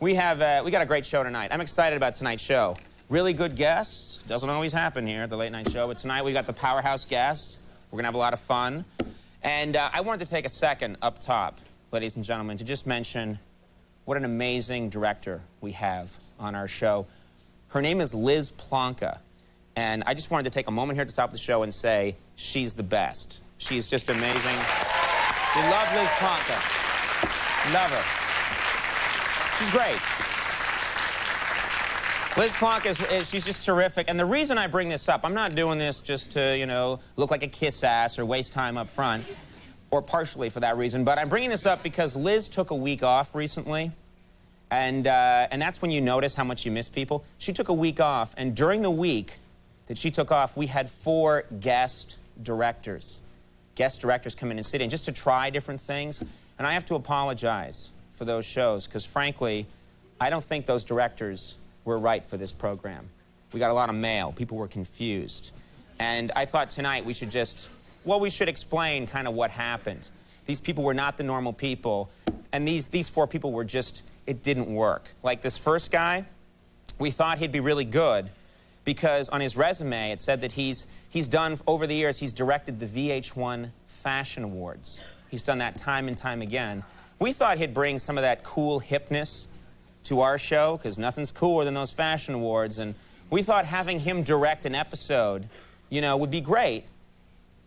We got a great show tonight. I'm excited about tonight's show. Really good guests. Doesn't always happen here at the Late Night Show, but tonight we got the powerhouse guests. We're gonna have a lot of fun. And I wanted to take a second up top, ladies and gentlemen, to just mention what an amazing director we have on our show. Her name is Liz Plonka. And I just wanted to take a moment here at the top of the show and say she's the best. She's just amazing. We love Liz Plonka. Love her. She's great. Liz Plonka, she's just terrific. And the reason I bring this up, I'm not doing this just to, you know, look like a kiss ass or waste time up front, or partially for that reason, but I'm bringing this up because Liz took a week off recently, and that's when you notice how much you miss people. She took a week off, and during the week that she took off, we had 4 guest directors. Guest directors come in and sit in just to try different things, and I have to apologize for those shows, because frankly, I don't think those directors were right for this program. We got a lot of mail. People were confused. And I thought tonight we should just, well, we should explain kind of what happened. These people were not the normal people, and these 4 people were just, it didn't work. Like this first guy, we thought he'd be really good because on his resume it said that he's done, over the years, he's directed the VH1 Fashion Awards. He's done that time and time again. We thought he'd bring some of that cool hipness to our show, because nothing's cooler than those fashion awards, and we thought having him direct an episode, you know, would be great.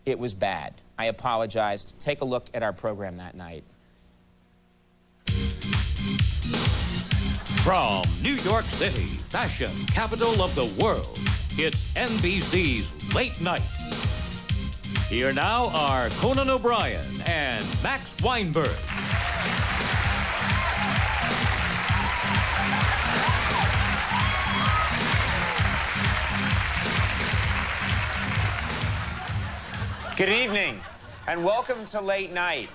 It was bad. I apologized. Take a look at our program that night. From New York City, fashion capital of the world, it's NBC's Late Night. Here now are Conan O'Brien and Max Weinberg. Good evening, and welcome to Late Night.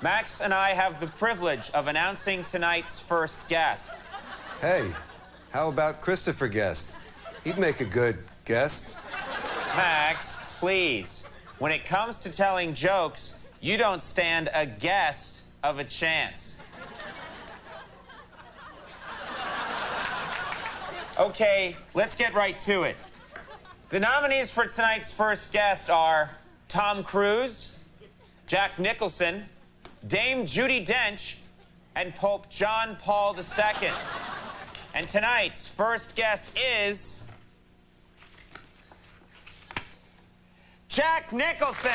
Max and I have the privilege of announcing tonight's first guest. Hey, how about Christopher Guest? He'd make a good guest. Max, please. When it comes to telling jokes, you don't stand a guest of a chance. Okay, let's get right to it. The nominees for tonight's first guest are Tom Cruise, Jack Nicholson, Dame Judi Dench, and Pope John Paul II. And tonight's first guest is Jack Nicholson.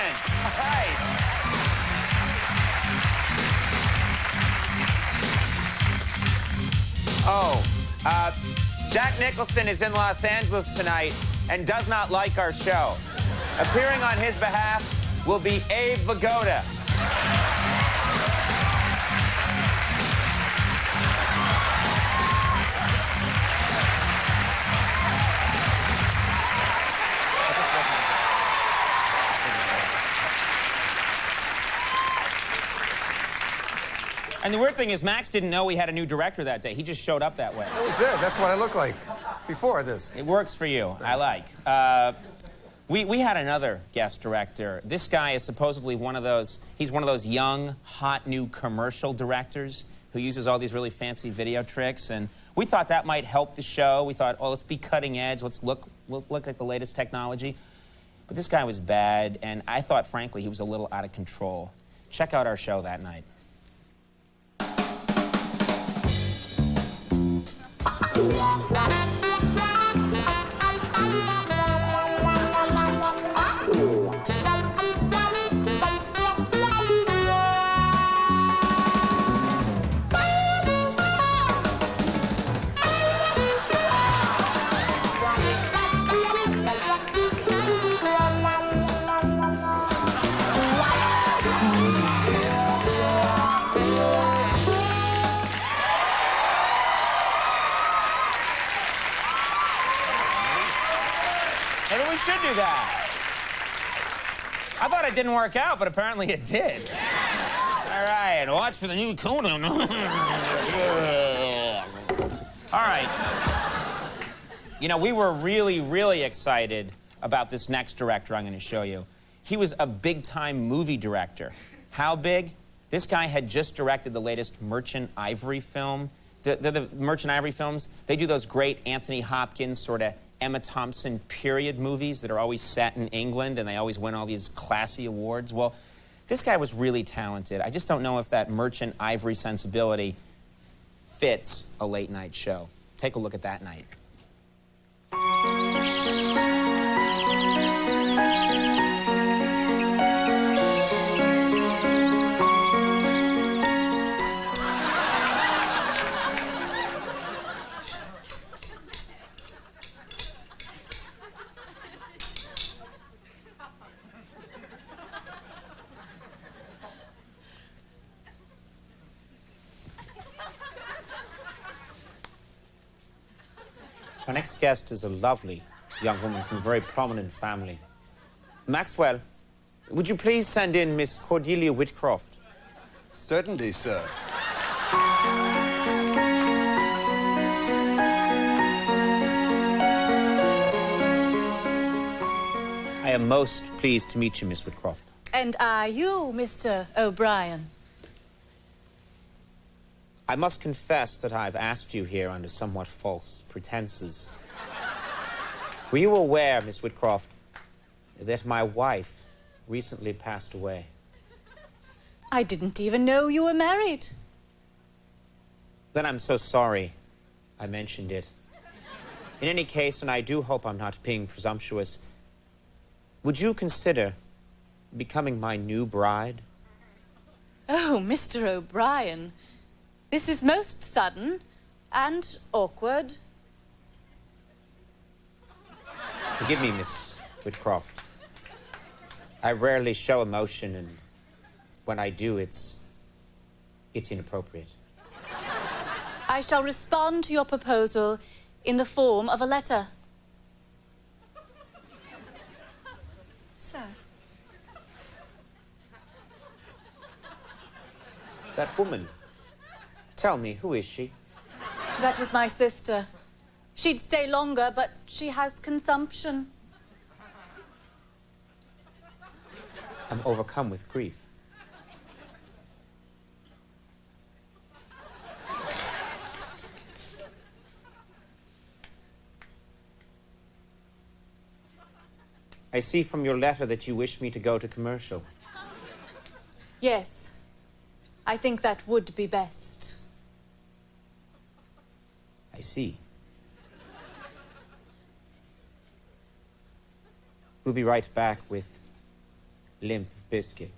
All right. Jack Nicholson is in Los Angeles tonight and does not like our show. Appearing on his behalf will be Abe Vigoda. And the weird thing is, Max didn't know we had a new director that day. He just showed up that way. That was it. That's what I look like before this. It works for you. I like. We had another guest director. This guy is supposedly he's one of those young, hot, new commercial directors who uses all these really fancy video tricks. And we thought that might help the show. We thought, oh, let's be cutting edge. Let's look at the latest technology. But this guy was bad, and I thought, frankly, he was a little out of control. Check out our show that night. Maybe we should do that. I thought it didn't work out, but apparently it did. All right, watch for the new Conan. All right. You know, we were really, really excited about this next director I'm going to show you. He was a big-time movie director. How big? This guy had just directed the latest Merchant Ivory film. the Merchant Ivory films. They do those great Anthony Hopkins sort of Emma Thompson period movies that are always set in England, and they always win all these classy awards. Well, this guy was really talented. I just don't know if that Merchant Ivory sensibility fits a late-night show. Take a look at that night. Our next guest is a lovely young woman from a very prominent family. Maxwell, would you please send in Miss Cordelia Whitcroft? Certainly, sir. I am most pleased to meet you, Miss Whitcroft. And are you Mr. O'Brien? I must confess that I've asked you here under somewhat false pretenses. Were you aware, Miss Whitcroft, that my wife recently passed away? I didn't even know you were married. Then I'm so sorry I mentioned it. In any case, and I do hope I'm not being presumptuous, would you consider becoming my new bride? Oh, Mr. O'Brien, this is most sudden and awkward. Forgive me, Miss Whitcroft. I rarely show emotion, and when I do, it's inappropriate. I shall respond to your proposal in the form of a letter. Sir. That woman, tell me, who is she? That was my sister. She'd stay longer, but she has consumption. I'm overcome with grief. I see from your letter that you wish me to go to commercial. Yes, I think that would be best. I see. We'll be right back with Limp Bizkit.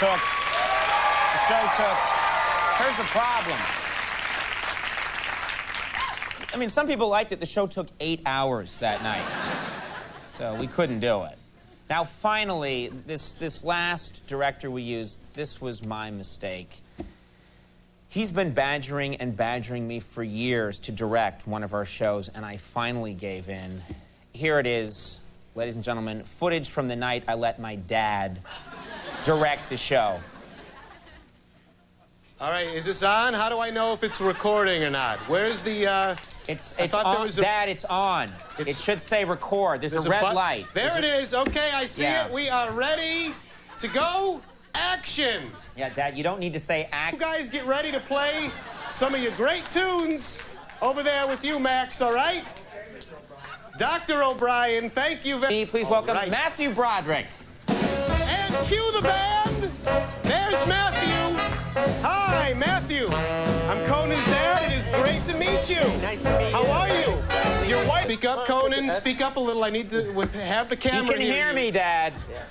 The show took. Here's the problem. I mean, some people liked it. The show took 8 hours that night. So we couldn't do it. Now, finally, this last director we used, this was my mistake. He's been badgering and badgering me for years to direct one of our shows, and I finally gave in. Here it is, ladies and gentlemen, footage from the night I let my dad direct the show. All right, is this on? How do I know if it's recording or not? Where's the, It's on, Dad, it's on. It should say record. There's a red light. There it is. Okay, I see it. We are ready to go. Action. Yeah, Dad, you don't need to say You act. guys get ready to play some of your great tunes over there with you, Max, all right? Dr. O'Brien, thank you very much. Please welcome Matthew Broderick. And cue the band. There's Matthew. Hi, Matthew. I'm Conan's dad. It is great to meet you. Nice to meet you. How are you? Your wife. Speak up, Conan. Speak up a little. I need to have the camera. You can hear me, Dad. Yeah.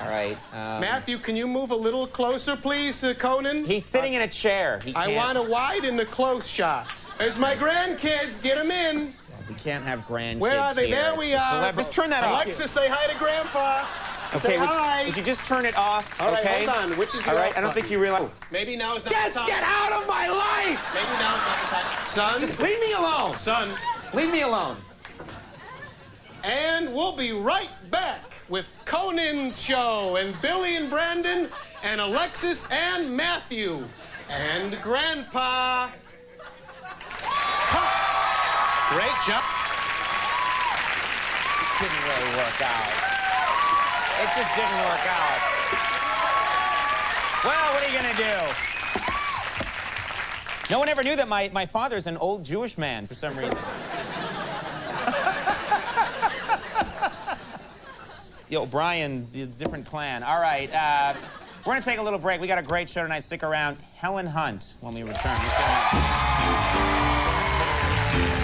All right. Matthew, can you move a little closer, please, to Conan? He's sitting in a chair. He I can't. want a wide and a close shot. There's my grandkids. Get them in. We can't have grandkids. Where are they? Here. There we It's a are. celeb- Just turn that off. Alexa, say hi to Grandpa. Okay, say hi. would you just turn it off? All right, okay? hold on. Which is the All right, off I don't button? think you realize. Maybe now is not Just the time. get out of my life! Maybe now is not the time. Son. Just leave me alone. Son. Leave me alone. And we'll be right back with Conan's show and Billy and Brandon and Alexis and Matthew and Grandpa. Cut. Great job. Didn't really work out. It just didn't work out. Well, what are you gonna do? No one ever knew that my father's an old Jewish man for some reason. The O'Brien, the different clan. All right, we're gonna take a little break. We got a great show tonight. Stick around. Helen Hunt when we return. We'll see you in a minute.